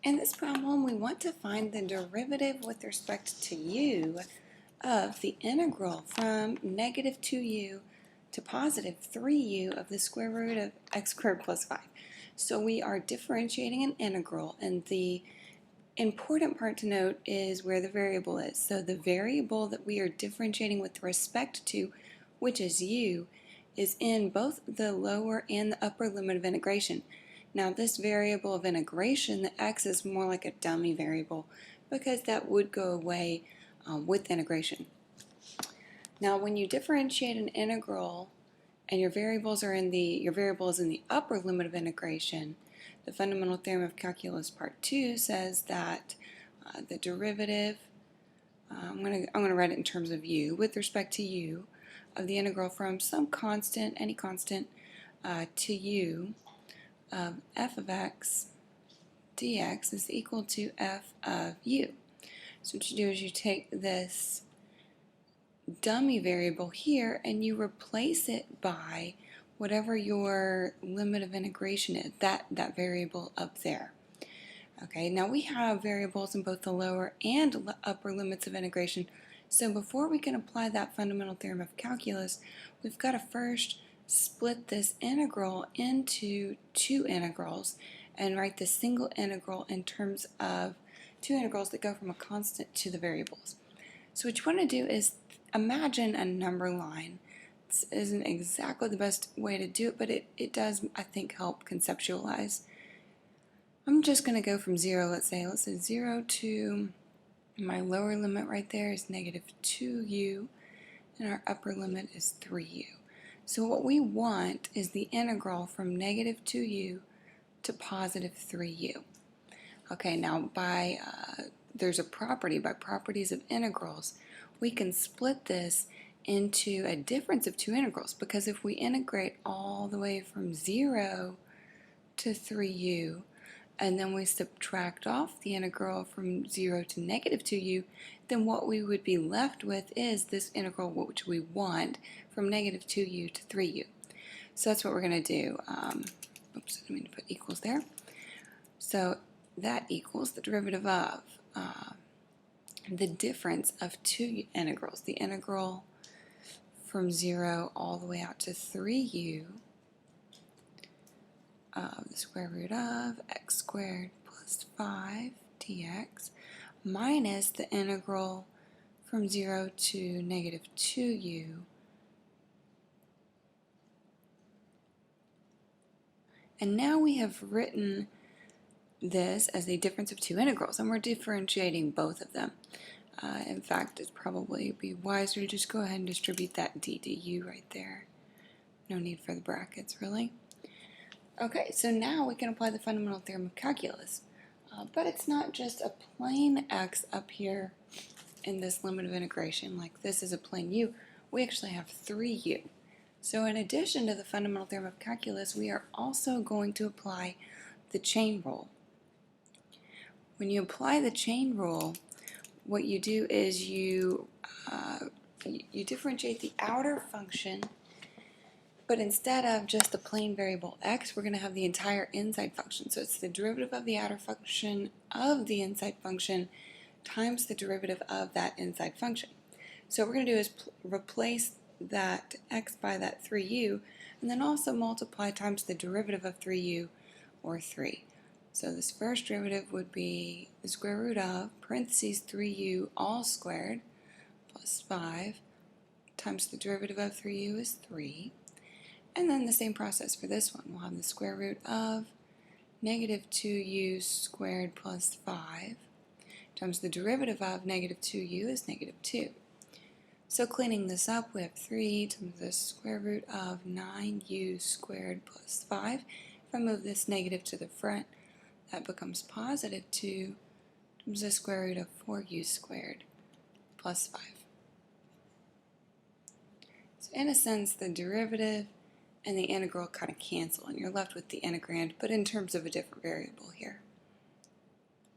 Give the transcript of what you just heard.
In this problem, we want to find the derivative with respect to u of the integral from negative 2u to positive 3u of the square root of x squared plus 5. So we are differentiating an integral, and the important part to note is where the variable is. So the variable that we are differentiating with respect to, which is u, is in both the lower and the upper limit of integration. Now this variable of integration, the x, is more like a dummy variable because that would go away with integration. Now when you differentiate an integral and your variable is in the upper limit of integration, the fundamental theorem of calculus part 2 says that the derivative, I'm going to write it in terms of u, with respect to u, of the integral from some constant, any constant, to u of f of x dx is equal to f of u. So what you do is you take this dummy variable here and you replace it by whatever your limit of integration is, that variable up there. Okay, now we have variables in both the lower and upper limits of integration, so before we can apply that fundamental theorem of calculus, we've got to first split this integral into two integrals and write the single integral in terms of two integrals that go from a constant to the variables. So what you want to do is imagine a number line. This isn't exactly the best way to do it, but it does, I think, help conceptualize. I'm just going to go from 0, let's say 0 to, my lower limit right there is negative 2u, and our upper limit is 3u. So what we want is the integral from negative 2u to positive 3u. Okay, now there's a property, by properties of integrals, we can split this into a difference of two integrals, because if we integrate all the way from 0 to 3u, and then we subtract off the integral from 0 to negative 2u, then what we would be left with is this integral which we want from negative 2u to 3u. So that's what we're going to do. Oops, I didn't mean to put equals there. So that equals the derivative of the difference of two integrals, the integral from 0 all the way out to 3u of the square root of x squared plus 5 dx minus the integral from 0 to negative 2u and now we have written this as a difference of two integrals, and we're differentiating both of them. In fact, it'd probably be wiser to just go ahead and distribute that d du right there. No need for the brackets, really. Okay, so now we can apply the fundamental theorem of calculus, but it's not just a plain x up here in this limit of integration, like this is a plain u. We actually have 3u. So in addition to the fundamental theorem of calculus, we are also going to apply the chain rule. When you apply the chain rule, what you do is you differentiate the outer function, but instead of just the plain variable x, we're going to have the entire inside function. So it's the derivative of the outer function of the inside function times the derivative of that inside function. So what we're going to do is replace that x by that 3u, and then also multiply times the derivative of 3u, or 3. So this first derivative would be the square root of parentheses 3u all squared plus 5 times the derivative of 3u is 3. And then the same process for this one. We'll have the square root of negative 2u squared plus 5 times the derivative of negative 2u is negative 2. So cleaning this up, we have 3 times the square root of 9u squared plus 5. If I move this negative to the front, that becomes positive 2 times the square root of 4u squared plus 5. So in a sense, the derivative and the integral kind of cancel, and you're left with the integrand, but in terms of a different variable here.